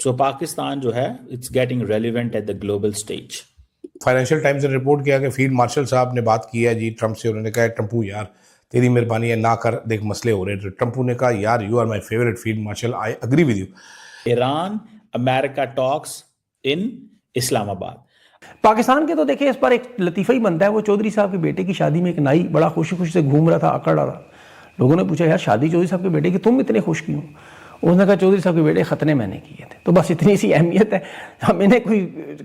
सो पाकिस्तान जो है it's getting relevant at the global stage. Financial times ने रिपोर्ट किया कि फील्ड मार्शल साहब ने बात की है जी ट्रंप से। उन्होंने कहा ट्रंपू यार तेरी मेहरबानी है ना कर, देख मसले हो रहे हैं। ट्रंपू ने कहा यार you are my favourite field marshal, I agree with you. Iran America talks in Islamabad. Pakistan के तो देखिए इस पर एक लतीफ़ा ही बनता है। वो चौधरी साहब के बेटे की शादी में एक नाई बड़ा खुशी खुशी से घूम रहा था, अकड़ रहा था। लोगों ने पूछा यार शादी चौधरी साहब के बेटे की, तुम इतने खुश क्यों? उसने कहा चौधरी साहब के बेटे खतने मैंने किए थे। तो बस इतनी सी अहमियत है। हम इन्हें कोई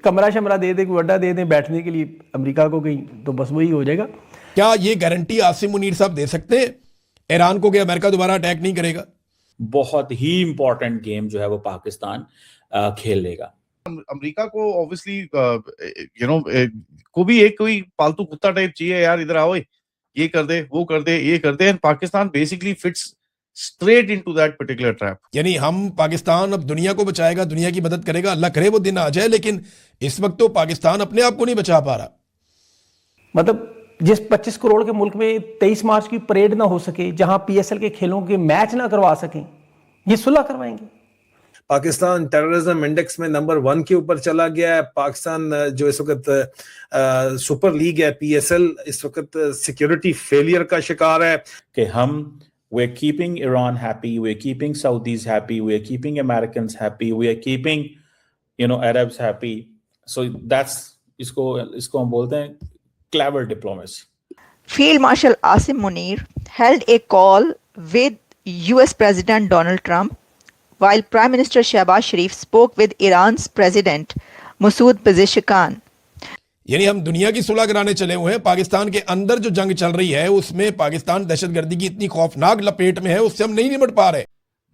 कमरा शमरा दे दें, कोई अड्डा दे दें बैठने के लिए अमेरिका को कहीं, तो बस वही हो जाएगा। क्या ये गारंटी आसिम मुनीर साहब दे सकते हैं ईरान को कि अमेरिका दोबारा अटैक नहीं करेगा? बहुत ही इंपॉर्टेंट गेम जो है वो पाकिस्तान खेल लेगा। अमेरिका को ऑब्वियसली को भी एक कोई पालतू कुत्ता टाइप चाहिए यार, इधर आओ ये कर दे वो कर दे ये कर दे, and Pakistan basically fits straight into that particular trap. यानी हम पाकिस्तान अब दुनिया को बचाएगा, दुनिया की मदद करेगा, अल्लाह करे वो दिन आ जाए, लेकिन इस वक्त तो पाकिस्तान अपने आप को नहीं बचा पा रहा। मतलब जिस 25 करोड़ के मुल्क में 23 मार्च की परेड ना हो सके, जहां पीएसएल के खेलों के मैच ना करवा सकें, ये सुलह करवाएंगे। पाकिस्तान टेररिज्म इंडेक्स में नंबर 1 के ऊपर चला गया है। पाकिस्तान जो इस वक्त सुपर लीग है पीएसएल, इस वक्त सिक्योरिटी फेलियर का शिकार है। कि हम we're keeping Iran happy, we're keeping Saudis happy, we're keeping Americans happy, we're keeping Arabs happy. So that's इसको हम बोलते हैं clever diplomacy. Field Marshal Asim Munir held a call with US President Donald Trump while Prime Minister Shehbaz Sharif spoke with Iran's President Masoud Pezeshkian. यानी हम दुनिया की सुलह कराने चले हुए हैं, पाकिस्तान के अंदर जो जंग चल रही है उसमें पाकिस्तान दहशतगर्दी की इतनी खौफनाक लपेट में है, उससे हम नहीं निपट पा रहे।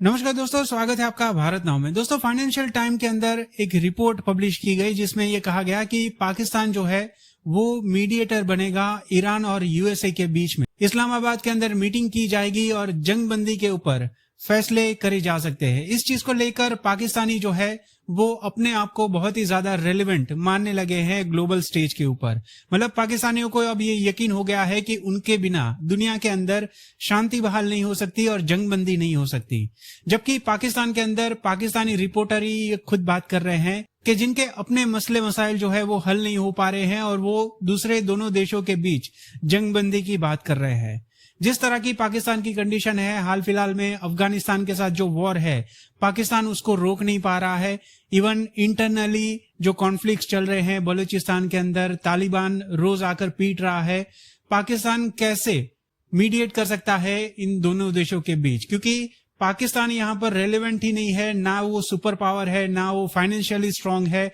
नमस्कार दोस्तों, स्वागत है आपका भारत नाउ में। दोस्तों फाइनेंशियल टाइम के अंदर एक रिपोर्ट पब्लिश की गई जिसमें यह कहा गया कि पाकिस्तान जो है वो मीडिएटर बनेगा ईरान और यूएसए के बीच में। इस्लामाबाद के अंदर मीटिंग की जाएगी और जंगबंदी के ऊपर फैसले करे जा सकते हैं। इस चीज को लेकर पाकिस्तानी जो है वो अपने आप को बहुत ही ज्यादा रेलेवेंट मानने लगे हैं ग्लोबल स्टेज के ऊपर। मतलब पाकिस्तानियों को अब ये यकीन हो गया है कि उनके बिना दुनिया के अंदर शांति बहाल नहीं हो सकती और जंगबंदी नहीं हो सकती। जबकि पाकिस्तान के अंदर पाकिस्तानी रिपोर्टर ही खुद बात कर रहे हैं कि जिनके अपने मसले मसाइल जो है वो हल नहीं हो पा रहे हैं और वो दूसरे दोनों देशों के बीच जंगबंदी की बात कर रहे हैं। जिस तरह की पाकिस्तान की कंडीशन है, हाल फिलहाल में अफगानिस्तान के साथ जो वॉर है, पाकिस्तान उसको रोक नहीं पा रहा है। इवन इंटरनली जो कॉन्फ्लिक्ट्स चल रहे हैं बलूचिस्तान के अंदर, तालिबान रोज आकर पीट रहा है। पाकिस्तान कैसे मीडिएट कर सकता है इन दोनों देशों के बीच? क्योंकि पाकिस्तान यहाँ पर रेलेवेंट ही नहीं है, ना वो सुपर पावर है, ना वो फाइनेंशियली स्ट्रांग है,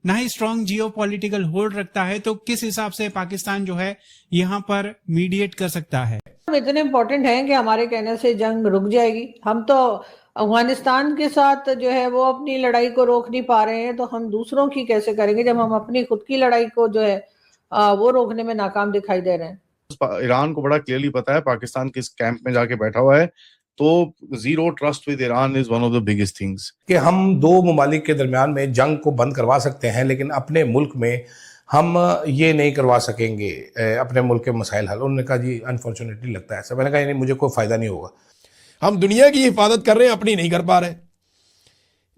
ना ही स्ट्रांग जियोपॉलिटिकल होल्ड रखता है। तो किस हिसाब से पाकिस्तान जो है यहाँ पर मीडिएट कर सकता है? इतने इम्पोर्टेंट हैं कि हमारे कहने से जंग रुक जाएगी। हम तो अफगानिस्तान के साथ जो है वो अपनी लड़ाई को रोक नहीं पा रहे हैं, तो हम दूसरों की कैसे करेंगे जब हम अपनी खुद की लड़ाई को जो है वो रोकने में नाकाम दिखाई दे रहे हैं। ईरान को बड़ा क्लियरली पता है पाकिस्तान किस कैंप में जाके बैठा हुआ है, तो zero trust with Iran is one of the biggest things. कि हम दो ममालिक के दरमियान में जंग को बंद करवा सकते हैं, लेकिन अपने मुल्क में हम ये नहीं करवा सकेंगे अपने मुल्क के मसाइल हल। उन्होंने कहा जी अनफॉर्चुनेटली लगता है ऐसा। मैंने कहा नहीं, मुझे कोई फायदा नहीं होगा। हम दुनिया की हिफाजत कर रहे हैं, अपनी नहीं कर पा रहे।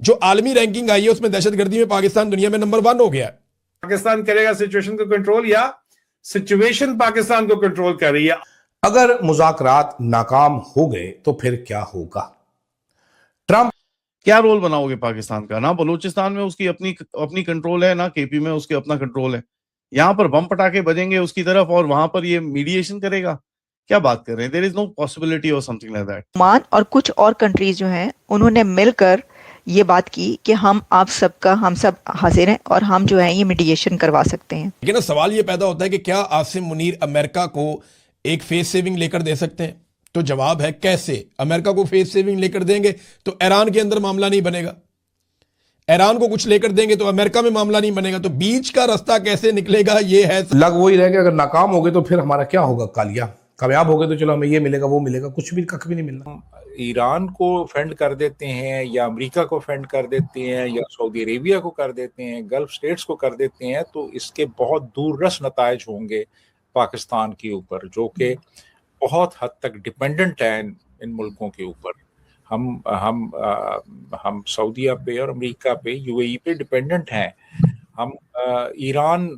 जो आलमी रैंकिंग आई है उसमें दहशतगर्दी में पाकिस्तान दुनिया में नंबर 1 हो गया। पाकिस्तान करेगा सिचुएशन को कंट्रोल या सिचुएशन पाकिस्तान को कंट्रोल कर रही है? अगर मुज़ाकरात नाकाम हो गए तो फिर क्या होगा? ट्रंप क्या रोल बनाओगे पाकिस्तान का? ना बलूचिस्तान में उसकी अपनी कंट्रोल है, ना केपी में उसके अपना कंट्रोल है। यहाँ पर बम पटाखे बजेंगे उसकी तरफ और वहां पर ये मीडिएशन करेगा? क्या बात कर रहे हैं? देयर इज नो पॉसिबिलिटी और समथिंग लाइक दैट। ओमान और कुछ और कंट्रीज जो हैं उन्होंने मिलकर ये बात की कि हम आप सबका हम सब हाजिर हैं और हम जो है ये मीडिएशन करवा सकते हैं। लेकिन ना सवाल ये पैदा होता है कि क्या आसिम मुनीर अमेरिका को एक फेस सेविंग लेकर दे सकते हैं? तो जवाब है कैसे। अमेरिका को फेस सेविंग लेकर देंगे तो ईरान के अंदर मामला नहीं बनेगा, ईरान को कुछ लेकर देंगे तो अमेरिका में मामला नहीं बनेगा। तो बीच का रास्ता कैसे निकलेगा ये है। लग वही रहेगा, अगर नाकाम हो गए तो फिर हमारा क्या होगा? कालिया कामयाब हो गए तो चलो हमें ये मिलेगा वो मिलेगा, कुछ भी कख भी नहीं मिलना। ईरान को फेंड कर देते हैं या अमेरिका को फेंड कर देते हैं या सऊदी अरेबिया को कर देते हैं, गल्फ स्टेट्स को कर देते हैं, तो इसके बहुत दूररस नतायज होंगे पाकिस्तान के ऊपर, जो कि बहुत हद तक डिपेंडेंट है इन मुल्कों के ऊपर। हम सऊदीया पे और अमेरिका पे, यूएई पे डिपेंडेंट हैं। हम ईरान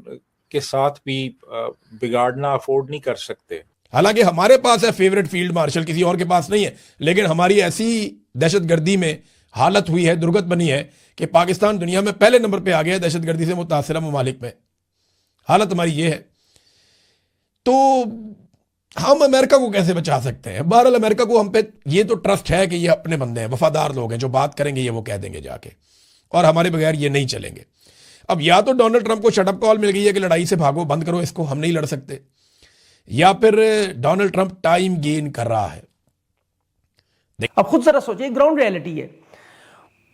के साथ भी बिगाड़ना अफोर्ड नहीं कर सकते। हालांकि हमारे पास है फेवरेट फील्ड मार्शल, किसी और के पास नहीं है, लेकिन हमारी ऐसी दहशतगर्दी में हालत हुई है, दुर्गत बनी है कि पाकिस्तान दुनिया में पहले नंबर पे आ गया है दहशतगर्दी से मुतासिर ममालिक में। हालत हमारी ये है। तो हम अमेरिका को कैसे बचा सकते हैं? बहरहाल अमेरिका को हम पे ये तो ट्रस्ट है कि ये अपने बंदे हैं, वफादार लोग हैं, जो बात करेंगे ये वो कह देंगे जाके, और हमारे बगैर ये नहीं चलेंगे। अब या तो डोनाल्ड ट्रंप को शटअप कॉल मिल गई है कि लड़ाई से भागो, बंद करो इसको, हम नहीं लड़ सकते, या फिर डोनाल्ड ट्रंप टाइम गेन कर रहा है। अब खुद जरा सोचिए, ग्राउंड रियलिटी है,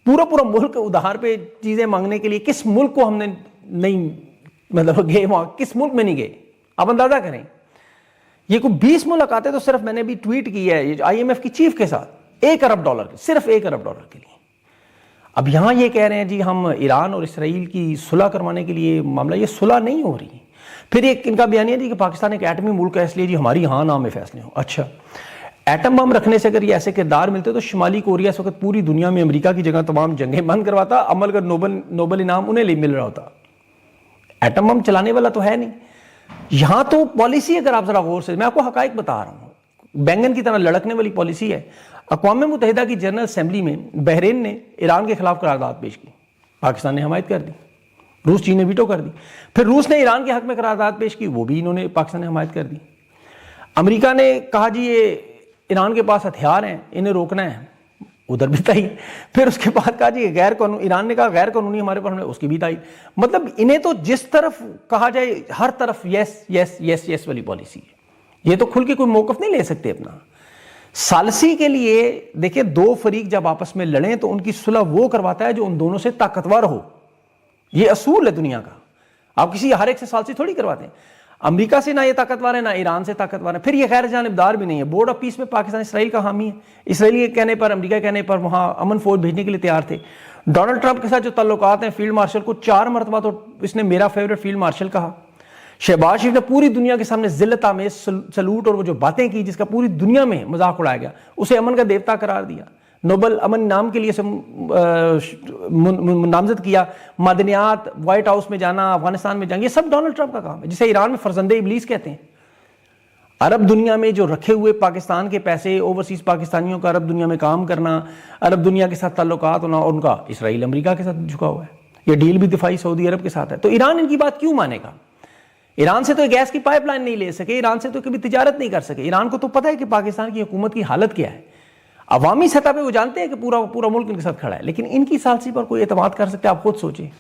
पूरा मुल्क उधार पे चीजें मांगने के लिए, किस मुल्क को हमने नहीं मतलब गए वहां, किस मुल्क में नहीं गए? आप अंदाजा करें, ये कोई 20 मुलाकातें तो सिर्फ मैंने भी ट्वीट की है IMF की चीफ के साथ, $1 अरब, सिर्फ $1 अरब के लिए। अब यहां ये कह रहे हैं जी हम ईरान और इसराइल की सुलह करवाने के लिए मामला, ये सुलह नहीं हो रही। फिर एक इनका बयान है जी कि पाकिस्तान एक एटमी मुल्क है, इसलिए जी हमारी हाँ नाम में फैसले हो। अच्छा, एटम बम रखने से अगर ये ऐसे किरदार मिलते तो शुमाली कोरिया इस वक्त पूरी दुनिया में अमेरिका की जगह तमाम जंगें बंद करवाता, अमल कर नोबल इनाम उन्हें मिल रहा होता। एटम बम चलाने वाला तो है नहीं। यहां तो पॉलिसी, अगर आप जरा गौर से, मैं आपको हकाइक बता रहा हूं, बैंगन की तरह लड़कने वाली पॉलिसी है। अक़वाम मुत्तहिदा की जनरल असेंबली में बहरीन ने ईरान के खिलाफ करारदाद पेश की, पाकिस्तान ने हमायत कर दी, रूस चीन ने वीटो कर दी। फिर रूस ने ईरान के हक में करारदाद पेश की, वो भी इन्होंने, पाकिस्तान ने हमायत कर दी। अमेरिका ने कहा जी ये ईरान के पास हथियार हैं, इन्हें रोकना है, उधर भी ताई। फिर उसके बाद कहा जी गैर कानूनी, ईरान ने कहा गैर कानूनी हमारे पर हमने, उसकी भी ताई। मतलब इन्हें तो जिस तरफ कहा जाए हर तरफ यस यस यस यस वाली पॉलिसी है। ये तो खुल के कोई मौकफ नहीं ले सकते अपना। सालसी के लिए देखिए, दो फरीक जब आपस में लड़ें तो उनकी सुलह वो करवाता है जो उन दोनों से ताकतवर हो। ये असूल है दुनिया का। आप किसी हर एक से सालसी थोड़ी करवाते हैं। अमेरिका से ना ये ताकतवर है, ना ईरान से ताकतवर है। फिर ये गैर जानिबदार भी नहीं है। बोर्ड ऑफ पीस में पाकिस्तान इसराइल का हामी है। इसराइल के कहने पर, अमेरिका के कहने पर वहां अमन फौज भेजने के लिए तैयार थे। डोनाल्ड ट्रंप के साथ जो ताल्लुकात हैं, फील्ड मार्शल को 4 मरतबा तो इसने मेरा फेवरेट फील्ड मार्शल कहा। शहबाज शरीफ ने पूरी दुनिया के सामने जिल्लत आमेज सलूट और वो जो बातें की जिसका पूरी दुनिया में मजाक उड़ाया गया, उसे अमन का देवता करार दिया। नोबल अमन नाम के लिए नामजद किया। मादनियात, व्हाइट हाउस में जाना, अफगानिस्तान में जाना, ये सब डोनाल्ड ट्रंप का काम है, जिसे ईरान में फरजंदे इबलीस कहते हैं। अरब दुनिया में जो रखे हुए पाकिस्तान के पैसे, ओवरसीज पाकिस्तानियों का अरब दुनिया में काम करना, अरब दुनिया के साथ ताल्लुकात होना, और उनका इसराइल अमेरिका के साथ झुका हुआ है। ये डील भी दिफाई सऊदी अरब के साथ है। तो ईरान इनकी बात क्यों मानेगा? ईरान से तो गैस की पाइपलाइन नहीं ले सके, ईरान से तो कभी तिजारत नहीं कर सके। ईरान को तो पता है कि पाकिस्तान की हुकूमत की हालत क्या है। अवामी सतह पे वो जानते हैं कि पूरा मुल्क इनके साथ खड़ा है, लेकिन इनकी सालसी पर कोई एतमाद कर सकते हैं? आप खुद सोचिए।